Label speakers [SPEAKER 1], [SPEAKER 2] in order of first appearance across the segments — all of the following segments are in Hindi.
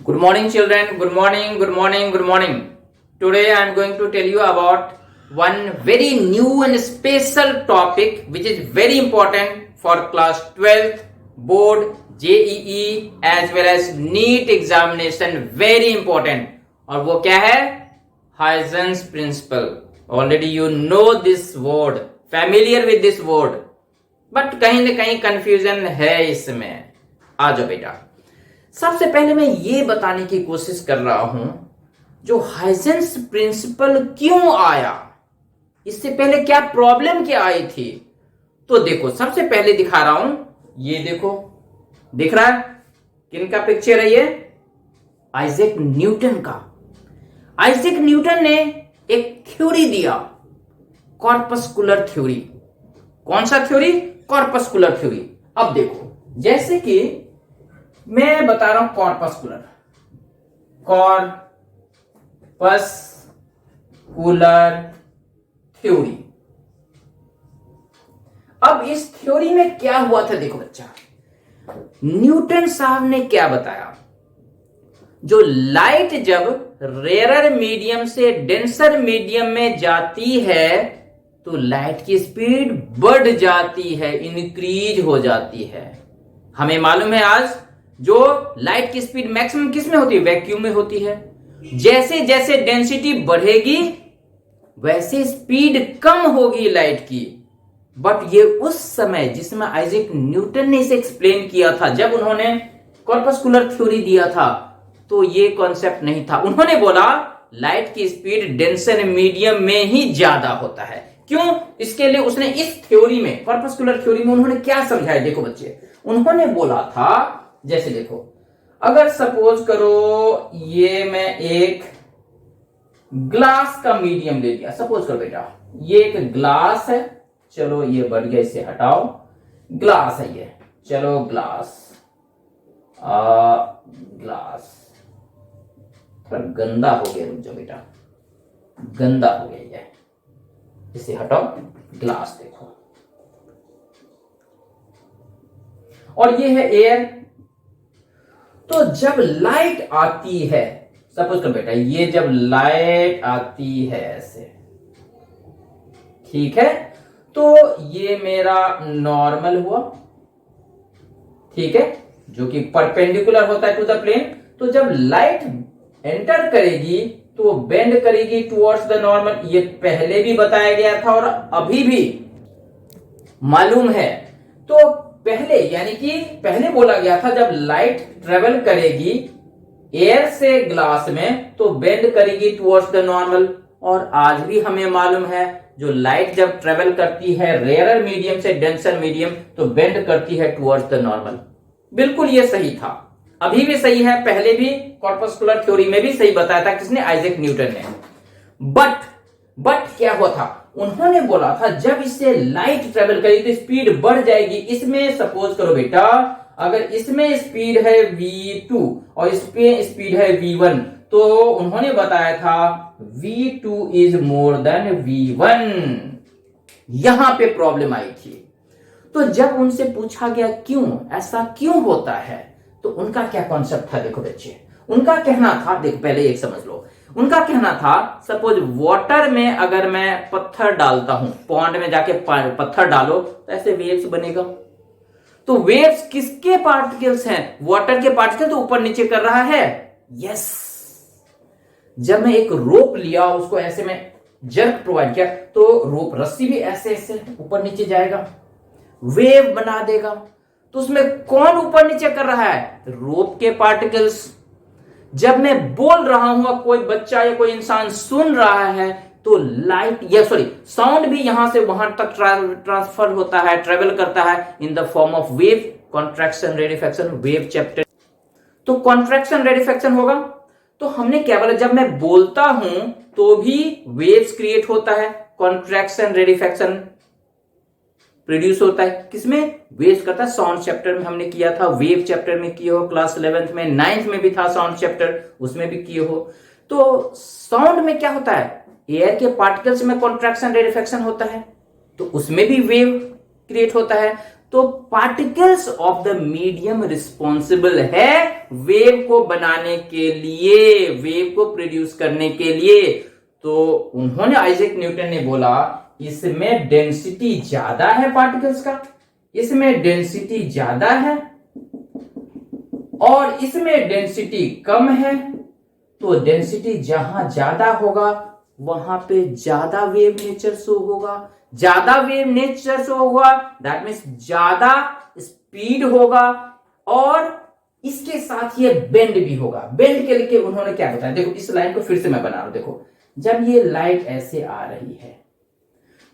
[SPEAKER 1] Good morning, children. Good morning, good morning, good morning. Today I am going to tell you about one very new and special topic which is very important for class 12th board, JEE as well as NEET examination. Very important. और वो क्या है? Huygens principle. Already you know this word, familiar with this word. But कहीं न कहीं confusion है इसमें. आ जाओ बेटा. सबसे पहले मैं ये बताने की कोशिश कर रहा हूं जो हाइजेंस प्रिंसिपल क्यों आया, इससे पहले क्या प्रॉब्लम क्या आई थी। तो देखो, सबसे पहले दिखा रहा हूं, ये देखो, दिख रहा है किनका पिक्चर है? ये आइजैक न्यूटन का। आइजैक न्यूटन ने एक थ्योरी दिया, कॉर्पस्कुलर थ्योरी। कौन सा थ्योरी? Corpuscular theory. अब देखो, जैसे कि मैं बता रहा हूं कॉर्पस्कुलर थ्योरी। अब इस थ्योरी में क्या हुआ था, देखो बच्चा, न्यूटन साहब ने क्या बताया, जो लाइट जब रेयर मीडियम से डेंसर मीडियम में जाती है तो लाइट की स्पीड बढ़ जाती है, इंक्रीज हो जाती है। हमें मालूम है आज जो लाइट की स्पीड मैक्सिमम किस में होती है? वैक्यूम में होती है। जैसे जैसे डेंसिटी बढ़ेगी वैसे स्पीड कम होगी लाइट की। बट ये उस समय जिसमें आइजैक न्यूटन ने इसे एक्सप्लेन किया था, जब उन्होंने कॉर्पस्कुलर थ्योरी दिया था, तो ये कॉन्सेप्ट नहीं था। उन्होंने बोला लाइट की स्पीड डेंसर मीडियम में ही ज्यादा होता है। क्यों? इसके लिए उसने इस थ्योरी में, कॉर्पस्कुलर थ्योरी में उन्होंने क्या समझाया, देखो बच्चे, उन्होंने बोला था, जैसे देखो, अगर सपोज करो ये मैं एक ग्लास का मीडियम ले लिया, सपोज करो बेटा ये एक ग्लास है, चलो ये बढ़ गया, इसे हटाओ, ग्लास है ये, चलो ग्लास थोड़ा गंदा हो गया, रुक जाओ बेटा, गंदा हो गया ये, इसे हटाओ, ग्लास देखो, और ये है एयर। तो जब लाइट आती है, सपोज करो बेटा ये जब लाइट आती है ऐसे, ठीक है, तो ये मेरा नॉर्मल हुआ, ठीक है, जो कि परपेंडिकुलर होता है टू द प्लेन। तो जब लाइट एंटर करेगी तो वो बेंड करेगी टुवर्ड्स द नॉर्मल। ये पहले भी बताया गया था और अभी भी मालूम है। तो पहले, यानी कि पहले बोला गया था जब लाइट ट्रेवल करेगी एयर से ग्लास में तो बेंड करेगी टुवर्ड्स द नॉर्मल। और आज भी हमें मालूम है जो लाइट जब ट्रेवल करती है रेयर मीडियम से डेंसर मीडियम तो बेंड करती है टुवर्ड्स द नॉर्मल। बिल्कुल ये सही था, अभी भी सही है, पहले भी कॉर्पस्कुलर थ्योरी में भी सही बताया था, किसने? आइजैक न्यूटन ने। बट क्या हुआ था, उन्होंने बोला था जब इससे लाइट ट्रेवल करेगी तो स्पीड बढ़ जाएगी। इसमें सपोज करो बेटा, अगर इसमें स्पीड है v2 और इसमें स्पीड है v1, तो उन्होंने बताया था v2 is more than v1। यहां पे प्रॉब्लम आई थी। तो जब उनसे पूछा गया क्यों, ऐसा क्यों होता है, तो उनका क्या कॉन्सेप्ट था, देखो बच्चे, उनका कहना था, देखो पहले एक समझ लो, उनका कहना था सपोज वाटर में अगर मैं पत्थर डालता हूं, पॉन्ड में जाके पत्थर डालो तो ऐसे वेव्स बनेगा। तो वेव्स किसके पार्टिकल्स हैं? वाटर के पार्टिकल तो ऊपर नीचे कर रहा है। यस, जब मैं एक रोप लिया, उसको ऐसे में जर्क प्रोवाइड किया, तो रोप रस्सी भी ऐसे ऐसे ऊपर नीचे जाएगा, वेव बना देगा। तो उसमें कौन ऊपर नीचे कर रहा है? रोप के पार्टिकल्स। जब मैं बोल रहा हूं, कोई बच्चा या कोई इंसान सुन रहा है, तो लाइट या साउंड भी यहां से वहां तक ट्रांसफर होता है, ट्रेवल करता है in the form of wave, contraction rarefaction, wave chapter. तो कॉन्ट्रैक्शन रेडिफैक्शन होगा। तो हमने क्या बोला, जब मैं बोलता हूं तो भी वेव्स क्रिएट होता है, कॉन्ट्रैक्शन रेडिफैक्शन प्रोड्यूस होता है। किसमें? वेव्स करता है। साउंड चैप्टर में हमने किया था, वेव चैप्टर में किए हो, क्लास 11th में, 9th में भी था साउंड चैप्टर, उसमें भी किए हो। तो साउंड में क्या होता है, एयर के पार्टिकल्स में कॉन्ट्रैक्शन रेडिफैक्शन होता है, तो उसमें भी वेव क्रिएट होता है। तो particles of the medium responsible है वेव को बनाने के लिए, वेव को प्रोड्यूस करने के लिए। तो उन्होंने, आइजैक न्यूटन ने बोला इसमें डेंसिटी ज्यादा है पार्टिकल्स का, इसमें डेंसिटी ज्यादा है और इसमें डेंसिटी कम है। तो डेंसिटी जहां ज्यादा होगा वहां पे ज्यादा वेव नेचर शो होगा, ज्यादा वेव नेचर शो होगा, दैट मीन्स ज्यादा स्पीड होगा और इसके साथ ये बेंड भी होगा। बेंड के लिए उन्होंने क्या बताया, देखो इस लाइन को फिर से मैं बना रहा हूं। देखो जब ये लाइट ऐसे आ रही है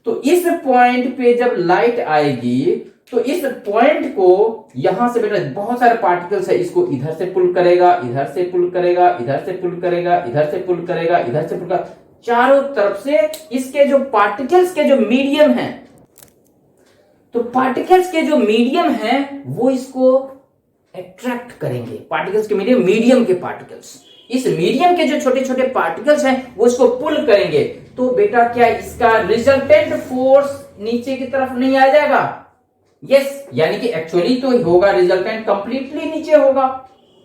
[SPEAKER 1] तो इस पॉइंट पे जब लाइट आएगी तो इस पॉइंट को यहां से, बेटा बहुत सारे पार्टिकल्स है, इसको इधर से पुल करेगा, इधर से पुल करेगा, इधर से पुल करेगा, इधर से पुल करेगा, इधर से पुल करेगा, चारों तरफ से इसके जो पार्टिकल्स के जो मीडियम है, तो पार्टिकल्स के जो मीडियम है वो इसको अट्रैक्ट करेंगे। पार्टिकल्स के मीडियम के पार्टिकल्स, इस मीडियम के जो छोटे छोटे पार्टिकल्स हैं वो इसको पुल करेंगे। तो बेटा क्या इसका रिजल्टेंट फोर्स नीचे की तरफ नहीं आ जाएगा? यस, यानी कि एक्चुअली तो होगा, रिजल्टेंट कंप्लीटली नीचे होगा,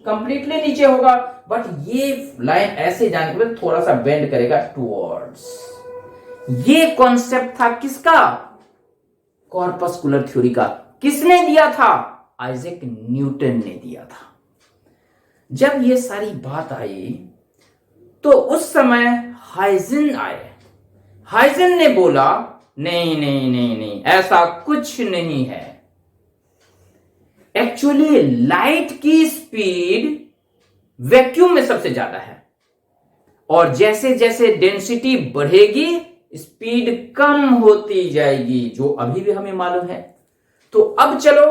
[SPEAKER 1] कंप्लीटली नीचे होगा, बट ये लाइन ऐसे जाने के बाद थोड़ा सा बेंड करेगा टुवर्ड्स। ये कॉन्सेप्ट था किसका? कॉर्पस्कुलर थ्योरी का। किसने दिया था? आइजैक न्यूटन ने दिया था। जब ये सारी बात आई तो उस समय हाइजन आए। हाइजन ने बोला नहीं नहीं नहीं नहीं, ऐसा कुछ नहीं है। एक्चुअली लाइट की स्पीड वैक्यूम में सबसे ज्यादा है और जैसे जैसे डेंसिटी बढ़ेगी स्पीड कम होती जाएगी, जो अभी भी हमें मालूम है। तो अब चलो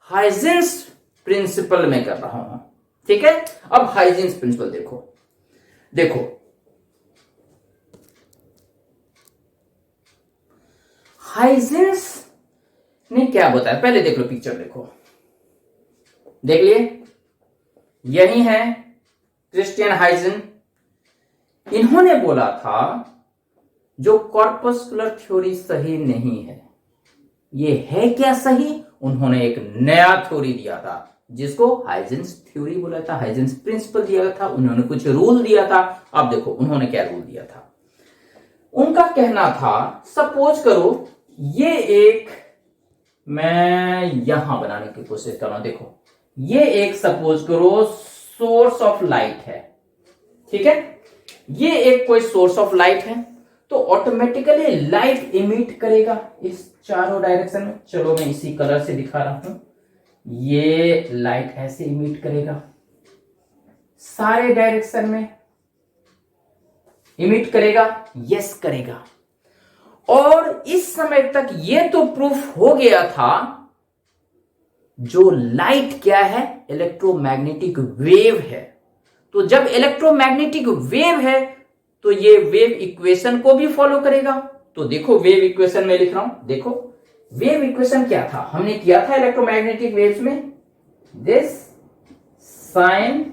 [SPEAKER 1] हाइजेंस प्रिंसिपल में कर रहा हूं, ठीक है। अब हाइजेंस प्रिंसिपल देखो, देखो हाइजेंस ने क्या बताया, पहले देख लो पिक्चर, देखो देख लिए, यही है क्रिस्टियन हाइजेन। इन्होंने बोला था जो कॉर्पस्कुलर थ्योरी सही नहीं है। ये है क्या सही? उन्होंने एक नया थ्योरी दिया था जिसको हाइजेंस थ्योरी बोला था, हाइजेंस प्रिंसिपल दिया था, उन्होंने कुछ रूल दिया था। अब देखो उन्होंने क्या रूल दिया था। उनका कहना था, सपोज करो ये एक, मैं यहां बनाने की कोशिश कर रहा हूं, देखो ये एक सपोज करो सोर्स ऑफ लाइट है, ठीक है। ये एक कोई सोर्स ऑफ लाइट है तो ऑटोमेटिकली लाइट इमिट करेगा इस चारों डायरेक्शन में। चलो मैं इसी कलर से दिखा रहा हूं, ये लाइट ऐसे इमिट करेगा, सारे डायरेक्शन में इमिट करेगा, यस करेगा। और इस समय तक ये तो प्रूफ हो गया था जो लाइट क्या है, इलेक्ट्रोमैग्नेटिक वेव है। तो जब इलेक्ट्रोमैग्नेटिक वेव है तो ये वेव इक्वेशन को भी फॉलो करेगा। तो देखो वेव इक्वेशन में लिख रहा हूं, देखो वेव इक्वेशन क्या था, हमने किया था इलेक्ट्रोमैग्नेटिक वेव्स में, दिस साइन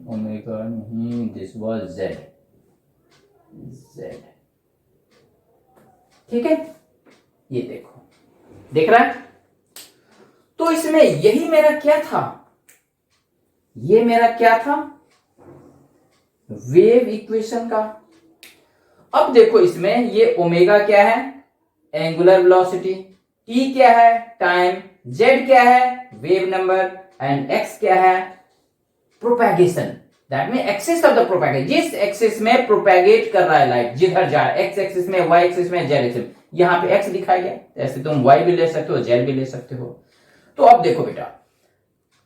[SPEAKER 1] ओमेगा नहीं, दिस वाज जेड, जेड, ठीक है। ये देखो, देख रहा है? तो इसमें यही मेरा क्या था, ये मेरा क्या था, वेव इक्वेशन का। अब देखो इसमें ये ओमेगा क्या है, एंगुलर वेलोसिटी, टी क्या है, टाइम, जेड क्या है, वेव नंबर, एंड एक्स क्या है, propagation, that mean axis of the propagation, जिस एक्सिस में प्रोपैगेट कर रहा है लाइट, जिधर जा रहा है, एक्स एक्सिस में, वाई एक्सिस में, जेड एक्सिस में। यहां पे एक्स दिखाया गया, ऐसे तुम वाई भी ले सकते हो, जेड भी ले सकते हो। तो अब देखो बेटा,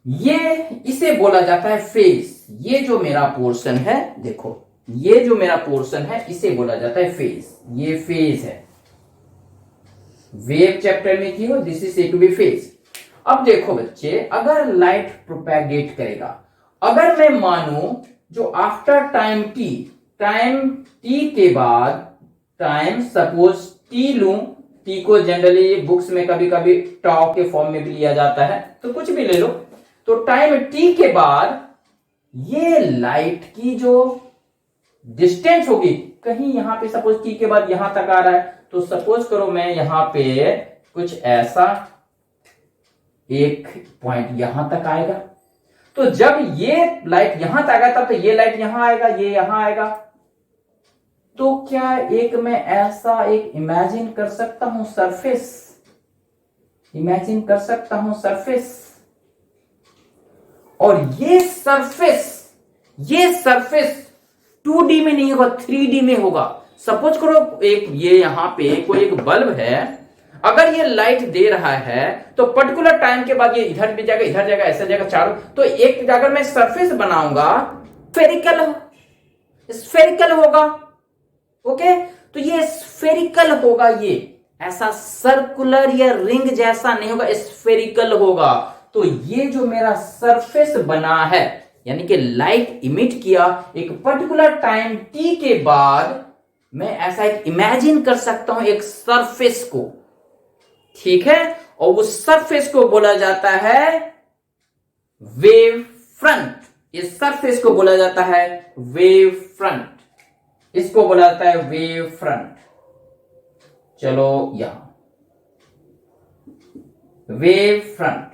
[SPEAKER 1] ये इसे बोला जाता है फेज। ये जो मेरा पोर्शन है, देखो ये जो मेरा पोर्शन है इसे बोला जाता है फेज। ये फेज है, वेव चैप्टर में की हो, this is to be phase. अब देखो बच्चे, अगर लाइट प्रोपैगेट करेगा, अगर मैं मानूं जो after time T, time T के बाद, टाइम सपोज टी लूं, टी को जनरली बुक्स में कभी कभी टॉ के फॉर्म में भी लिया जाता है, तो कुछ भी ले लो। तो टाइम टी के बाद ये लाइट की जो डिस्टेंस होगी, कहीं यहां पे सपोज टी के बाद यहां तक आ रहा है, तो सपोज करो मैं यहां पे कुछ ऐसा एक पॉइंट यहां तक आएगा, तो जब ये लाइट यहां तक आएगा तब तो ये लाइट यहां आएगा, ये यहां आएगा। तो क्या एक मैं ऐसा एक इमेजिन कर सकता हूं सरफेस, इमेजिन कर सकता हूं सरफेस, और ये सरफेस 2D में नहीं होगा, 3D में होगा। सपोज करो एक ये यहां पे कोई एक बल्ब है, अगर ये लाइट दे रहा है तो पर्टिकुलर टाइम के बाद ये इधर भी जाएगा, इधर जाएगा, ऐसा जाएगा चारों, तो एक अगर मैं सरफेस बनाऊंगा स्फेरिकल होगा। ओके, तो ये स्फेरिकल होगा, ये ऐसा सर्कुलर या रिंग जैसा नहीं होगा, स्फेरिकल होगा। तो ये जो मेरा सरफेस बना है, यानी कि लाइट इमिट किया एक पर्टिकुलर टाइम टी के बाद, मैं ऐसा एक इमेजिन कर सकता हूं एक सरफेस को, ठीक है, और उस सरफेस को बोला जाता है वेव फ्रंट। इस सरफेस को बोला जाता है वेव फ्रंट, इसको बोला जाता है वेव फ्रंट। चलो यहां वेव फ्रंट,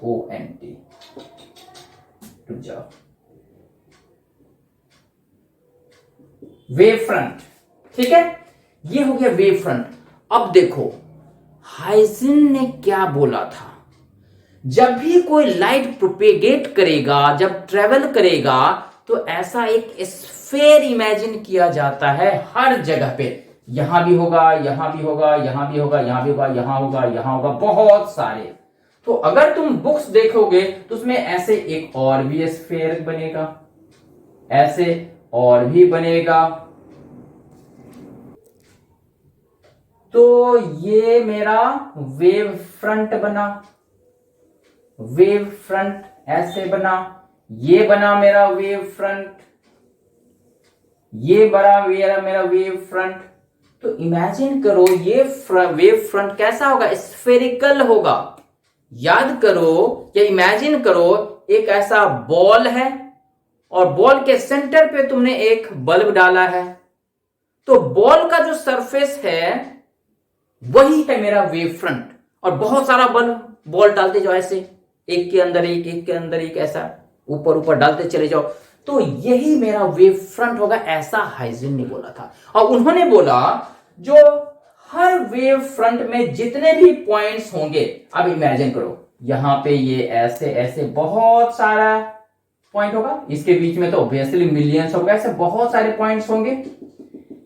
[SPEAKER 1] ONT, रुक जाओ, वेव फ्रंट, ठीक है, ये हो गया वेव फ्रंट। अब देखो हाइजेन ने क्या बोला था, जब भी कोई लाइट प्रोपेगेट करेगा, जब ट्रेवल करेगा, तो ऐसा एक स्फेयर इमेजिन किया जाता है हर जगह पे, यहां भी होगा, यहां भी होगा, यहां भी होगा, यहां भी होगा, यहां होगा, यहां होगा, बहुत सारे। तो अगर तुम बुक्स देखोगे तो उसमें ऐसे एक और भी स्फेयर बनेगा, ऐसे और भी बनेगा। तो ये मेरा वेव फ्रंट बना, वेव फ्रंट ऐसे बना, ये बना मेरा वेव फ्रंट, ये बड़ा मेरा वेव फ्रंट। तो इमेजिन करो ये वेव फ्रंट कैसा होगा, स्फेरिकल होगा। याद करो या इमेजिन करो एक ऐसा बॉल है और बॉल के सेंटर पे तुमने एक बल्ब डाला है, तो बॉल का जो सरफेस है वही है मेरा वेव फ्रंट, और बहुत सारा बॉल डालते जाओ ऐसे, एक के अंदर एक, एक के अंदर एक, ऐसा ऊपर ऊपर डालते चले जाओ, तो यही मेरा वेव फ्रंट होगा, ऐसा हाइजेन ने बोला था। और उन्होंने बोला जो हर वेव फ्रंट में जितने भी पॉइंट्स होंगे, अब इमेजिन करो यहां पे ये ऐसे ऐसे बहुत सारा पॉइंट होगा, इसके बीच में तो ऑब्वियसली मिलियंस होगा, ऐसे बहुत सारे पॉइंट्स होंगे,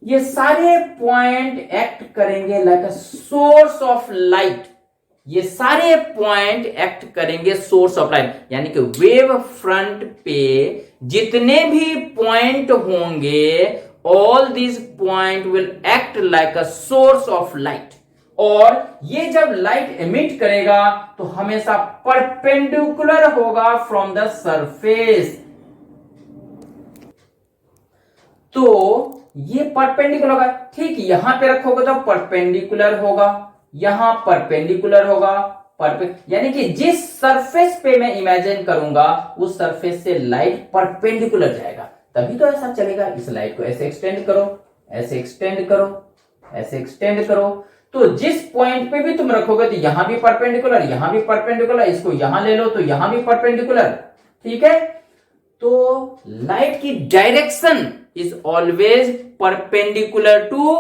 [SPEAKER 1] ये सारे पॉइंट एक्ट करेंगे like a source of light, ये सारे पॉइंट एक्ट करेंगे सोर्स ऑफ लाइट, यानी कि वेव फ्रंट पे जितने भी पॉइंट होंगे all these point will act like a source of light, और ये जब लाइट एमिट करेगा तो हमेशा परपेंडिकुलर होगा फ्रॉम द सरफेस। तो ये परपेंडिकुलर होगा, ठीक, यहां पे रखोगे तो परपेंडिकुलर होगा, यहां परपेंडिकुलर होगा, यानी कि जिस सरफेस पे मैं इमेजिन करूंगा उस सरफेस से लाइट परपेंडिकुलर जाएगा, तभी तो ऐसा चलेगा। इस लाइट को ऐसे एक्सटेंड करो, ऐसे एक्सटेंड करो, ऐसे एक्सटेंड करो, तो जिस पॉइंट पे भी तुम रखोगे तो यहां भी परपेंडिकुलर, यहां भी परपेंडिकुलर, इसको यहां ले लो तो यहां भी परपेंडिकुलर, ठीक है। तो लाइट की direction is always perpendicular to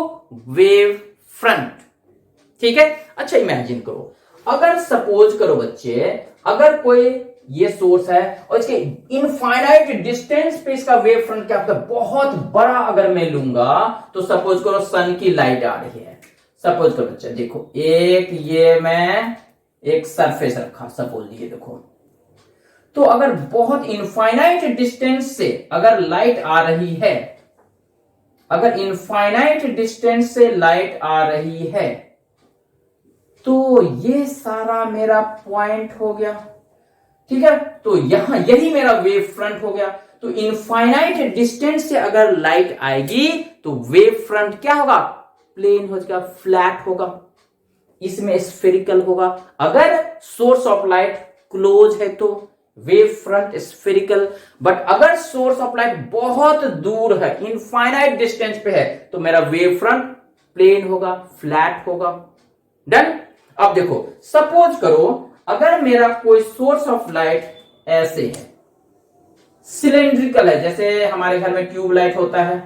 [SPEAKER 1] wave front, ठीक है। अच्छा इमेजिन करो, अगर सपोज करो बच्चे, अगर कोई ये सोर्स है और इसके इनफाइनाइट डिस्टेंस पे इसका वेव फ्रंट क्या होता है, बहुत बड़ा अगर मैं लूंगा, तो सपोज करो सन की लाइट आ रही है, सपोज करो बच्चा देखो, एक ये मैं एक सरफेस रखा सपोज, ये देखो, तो अगर बहुत इनफाइनाइट डिस्टेंस से अगर लाइट आ रही है, अगर इनफाइनाइट डिस्टेंस से लाइट आ रही है, तो ये सारा मेरा पॉइंट हो गया, ठीक है। तो यहां यही मेरा वेव फ्रंट हो गया। तो इनफाइनाइट डिस्टेंस से अगर लाइट आएगी तो वेव फ्रंट क्या होगा, प्लेन हो जाएगा, फ्लैट होगा, इसमें स्फेरिकल होगा। अगर सोर्स ऑफ लाइट क्लोज है तो वेव फ्रंट स्फेरिकल, बट अगर सोर्स ऑफ लाइट बहुत दूर है, इनफाइनाइट डिस्टेंस पे है, तो मेरा वेव फ्रंट प्लेन होगा, फ्लैट होगा। डन। अब देखो, सपोज करो अगर मेरा कोई सोर्स ऑफ लाइट ऐसे है, सिलेंड्रिकल है, जैसे हमारे घर में ट्यूब लाइट होता है,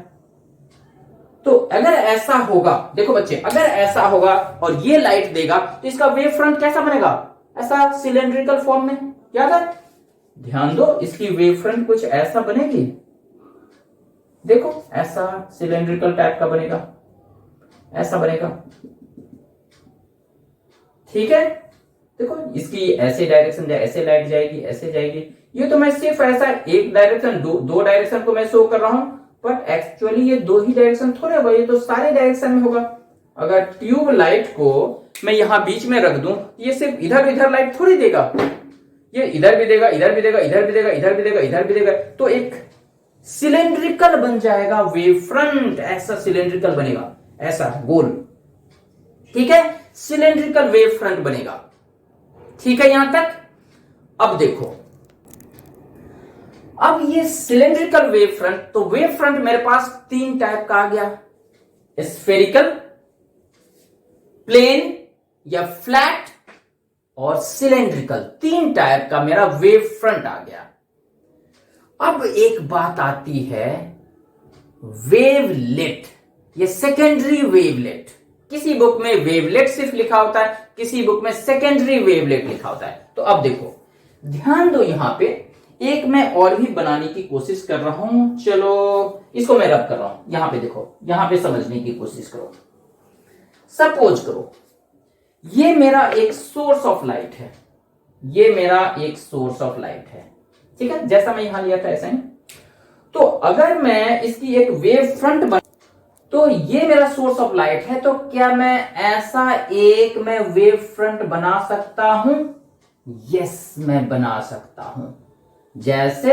[SPEAKER 1] तो अगर ऐसा होगा, देखो बच्चे, अगर ऐसा होगा और ये लाइट देगा तो इसका वेव फ्रंट कैसा बनेगा, ऐसा सिलेंड्रिकल फॉर्म में, याद है? ध्यान दो, इसकी वेव फ्रंट कुछ ऐसा बनेगी, देखो ऐसा सिलेंड्रिकल टाइप का बनेगा, ऐसा बनेगा, ठीक है? देखो इसकी ऐसे डायरेक्शन ऐसे लाइट जाएगी, ऐसे जाएगी। ये तो मैं सिर्फ ऐसा एक डायरेक्शन, दो डायरेक्शन को मैं शो कर रहा हूं, बट एक्चुअली ये दो ही डायरेक्शन थोड़े होगा, ये तो सारे डायरेक्शन में होगा। अगर ट्यूब लाइट को मैं यहां बीच में रख दूं, ये सिर्फ इधर इधर लाइट थोड़ी देगा, ये इधर भी देगा, इधर भी देगा, इधर भी देगा, इधर भी देगा, इधर भी देगा, तो एक सिलेंड्रिकल बन जाएगा वेव फ्रंट, ऐसा सिलेंड्रिकल बनेगा, ऐसा गोल, ठीक है? सिलेंड्रिकल वेव फ्रंट बनेगा, ठीक है यहां तक? अब देखो, अब ये सिलेंड्रिकल वेव फ्रंट, तो वेव फ्रंट मेरे पास तीन टाइप का आ गया, स्फेरिकल, प्लेन या फ्लैट और सिलेंड्रिकल, तीन टाइप का मेरा वेव फ्रंट आ गया। अब एक बात आती है वेवलेट, ये सेकेंडरी वेवलेट। किसी बुक में वेवलेट सिर्फ लिखा होता है, किसी बुक में सेकेंडरी वेवलेट लिखा होता है। तो अब देखो, ध्यान दो, यहां पे एक मैं और भी बनाने की कोशिश कर रहा हूं, चलो इसको मैं रब कर रहा हूं, यहां पे देखो, यहां पे समझने की कोशिश करो। सपोज करो ये मेरा एक सोर्स ऑफ लाइट है, ये मेरा एक सोर्स ऑफ लाइट है, ठीक है? जैसा मैं यहां लिया था ऐसा ही। तो अगर मैं इसकी एक वेव फ्रंट बना, तो ये मेरा सोर्स ऑफ लाइट है, तो क्या मैं ऐसा एक मैं वेव फ्रंट बना सकता हूं? यस, मैं बना सकता हूं। जैसे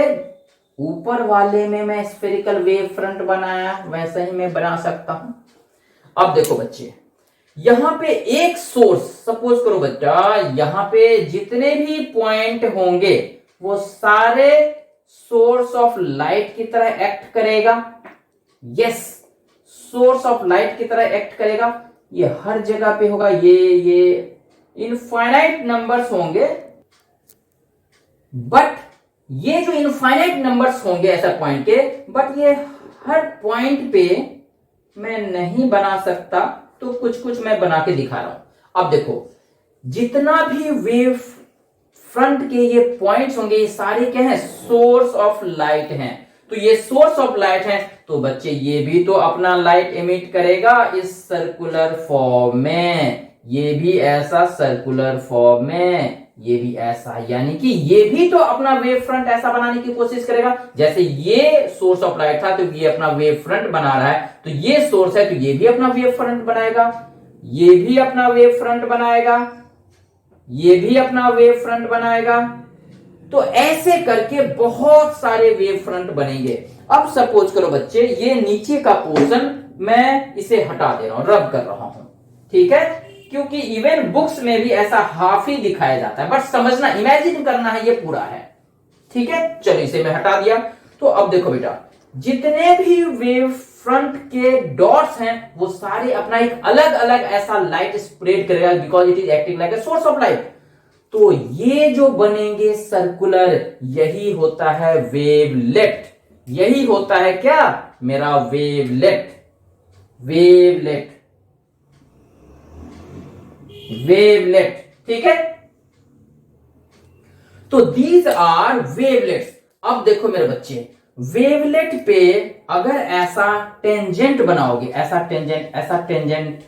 [SPEAKER 1] ऊपर वाले में मैं स्फेरिकल वेव फ्रंट बनाया, वैसे ही मैं बना सकता हूं। अब देखो बच्चे, यहां पे एक सोर्स, सपोज करो बच्चा, यहां पे जितने भी पॉइंट होंगे वो सारे सोर्स ऑफ लाइट की तरह एक्ट करेगा। यस, सोर्स ऑफ लाइट की तरह एक्ट करेगा, ये हर जगह पे होगा, ये इनफाइनाइट नंबर्स होंगे, बट ये जो इनफाइनाइट नंबर्स होंगे ऐसा पॉइंट के, बट ये हर पॉइंट पे मैं नहीं बना सकता, तो कुछ कुछ मैं बना के दिखा रहा हूं। अब देखो, जितना भी वेव फ्रंट के ये पॉइंट्स होंगे, ये सारे क्या हैं, सोर्स ऑफ लाइट हैं। तो ये सोर्स ऑफ लाइट है, तो बच्चे ये भी तो अपना लाइट एमिट करेगा इस सर्कुलर फॉर्म में, ये भी ऐसा सर्कुलर फॉर्म में, ये भी ऐसा, यानी कि ये भी तो अपना वेव फ्रंट ऐसा बनाने की कोशिश करेगा। जैसे ये सोर्स ऑफ लाइट था, तो ये अपना वेव फ्रंट बना रहा है, तो ये सोर्स है, तो ये भी अपना वेव फ्रंट बनाएगा, ये भी अपना वेव फ्रंट बनाएगा, ये भी अपना वेव फ्रंट बनाएगा। तो ऐसे करके बहुत सारे वेव फ्रंट बनेंगे। अब सपोज करो बच्चे, ये नीचे का पोर्शन मैं इसे हटा दे रहा हूं, रब कर रहा हूं, ठीक है? क्योंकि इवन बुक्स में भी ऐसा हाफ ही दिखाया जाता है, बट समझना, इमेजिन करना है ये पूरा है, ठीक है? चलो इसे मैं हटा दिया। तो अब देखो बेटा, जितने भी वेव फ्रंट के डॉट्स हैं वो सारे अपना एक अलग अलग ऐसा लाइट स्प्रेड करेगा, because it is acting like a source of light. तो ये जो बनेंगे सर्कुलर, यही होता है वेवलेट, यही होता है क्या, मेरा वेवलेट, वेवलेट, वेवलेट, ठीक है? तो दीज आर वेवलेट्स। अब देखो मेरे बच्चे, वेवलेट पे अगर ऐसा टेंजेंट बनाओगे, ऐसा टेंजेंट, ऐसा टेंजेंट,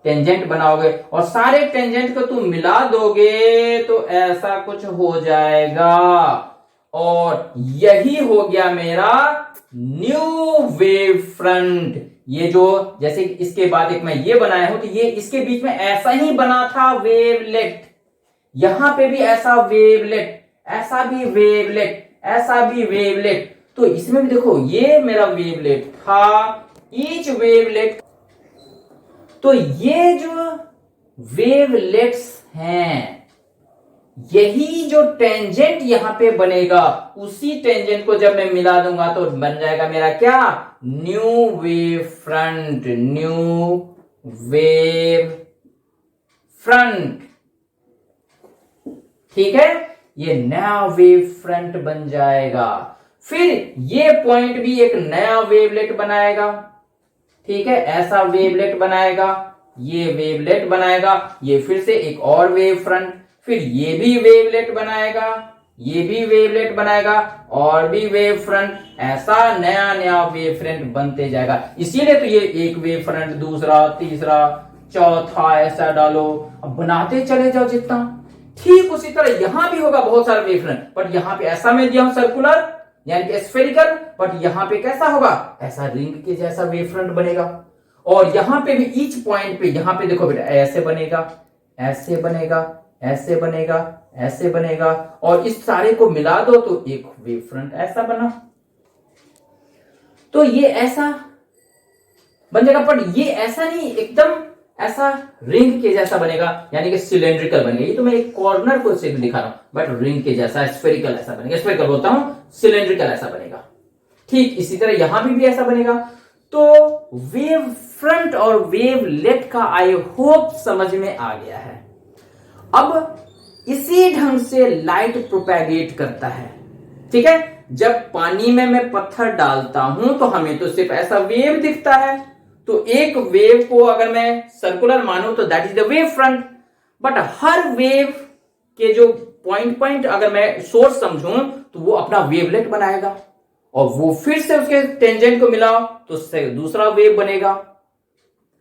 [SPEAKER 1] टेंजेंट बनाओगे और सारे टेंजेंट को तुम मिला दोगे, तो ऐसा कुछ हो जाएगा, और यही हो गया मेरा न्यू वेव फ्रंट। ये जो, जैसे इसके बाद एक मैं ये बनाया हूं, तो ये इसके बीच में ऐसा ही बना था वेवलेट, यहां पे भी ऐसा वेवलेट, ऐसा भी वेवलेट, ऐसा भी वेवलेट। तो इसमें भी देखो ये मेरा वेवलेट था, ईच वेवलेट, तो ये जो वेवलेट्स हैं यही जो टेंजेंट यहां पे बनेगा उसी टेंजेंट को जब मैं मिला दूंगा तो बन जाएगा मेरा क्या, new wave front, new wave front. ठीक है, ये नया वेव फ्रंट बन जाएगा। फिर ये पॉइंट भी एक नया वेवलेट बनाएगा। ठीक है, ऐसा वेवलेट बनाएगा, ये वेवलेट बनाएगा, ये फिर से एक और वेव फ्रंट, फिर ये भी वेवलेट बनाएगा, ये भी वेवलेट बनाएगा और भी वेव फ्रंट, ऐसा नया नया वेव फ्रंट बनते जाएगा। इसीलिए तो ये एक वेव फ्रंट, दूसरा, तीसरा, चौथा, ऐसा डालो, अब बनाते चले जाओ जितना। ठीक उसी तरह यहां भी होगा बहुत सारा वेव फ्रंट, बट यहां पे ऐसा मैं दिया हूं सर्कुलर यानी कि स्फेरिकल, बट यहां पे कैसा होगा, ऐसा रिंग के जैसा वेव फ्रंट बनेगा। और यहां पे भी ईच पॉइंट पे, यहां पे देखो बेटा ऐसे बनेगा, ऐसे बनेगा, ऐसे बनेगा, ऐसे बनेगा, और इस सारे को मिला दो तो एक वेव फ्रंट ऐसा बना। तो ये ऐसा बन जाएगा, पर ये ऐसा नहीं एकदम ऐसा रिंग के जैसा बनेगा, यानी कि सिलेंड्रिकल बनेगा। ये तो मैं एक कॉर्नर को से दिखा रहा हूं, बट रिंग के जैसा स्फेरिकल ऐसा बनेगा, स्फेरिकल बोलता हूं, सिलेंड्रिकल ऐसा बनेगा। ठीक इसी तरह यहां भी ऐसा बनेगा। तो वेव फ्रंट और वेवलेट का आई होप समझ में आ गया है। अब इसी ढंग से लाइट प्रोपैगेट करता है। ठीक है, जब पानी में मैं पत्थर डालता हूं तो हमें तो सिर्फ ऐसा वेव दिखता है, तो एक वेव को अगर मैं सर्कुलर मानूं तो that is the wave front, but her wave के जो पॉइंट पॉइंट अगर मैं सोर्स समझूं तो वो अपना वेवलेट बनाएगा, और वो फिर से उसके टेंजेंट को मिलाओ तो उससे दूसरा वेव बनेगा।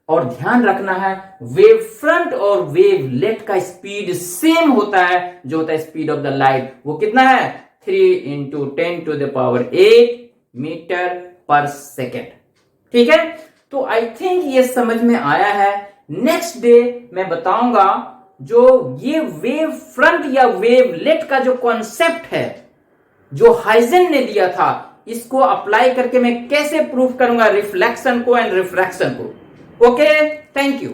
[SPEAKER 1] और ध्यान रखना है वेव फ्रंट और वेवलेट का स्पीड सेम होता है, जो होता है स्पीड ऑफ द लाइट। वो कितना है, 3 × 10⁸ मीटर पर सेकेंड। ठीक है, तो आई थिंक ये समझ में आया है। नेक्स्ट डे मैं बताऊंगा जो ये वेव फ्रंट या वेवलेट का जो कॉन्सेप्ट है जो हाइजेन ने दिया था, इसको अप्लाई करके मैं कैसे प्रूव करूंगा रिफ्लेक्शन को एंड रिफ्रैक्शन को। Okay, thank you.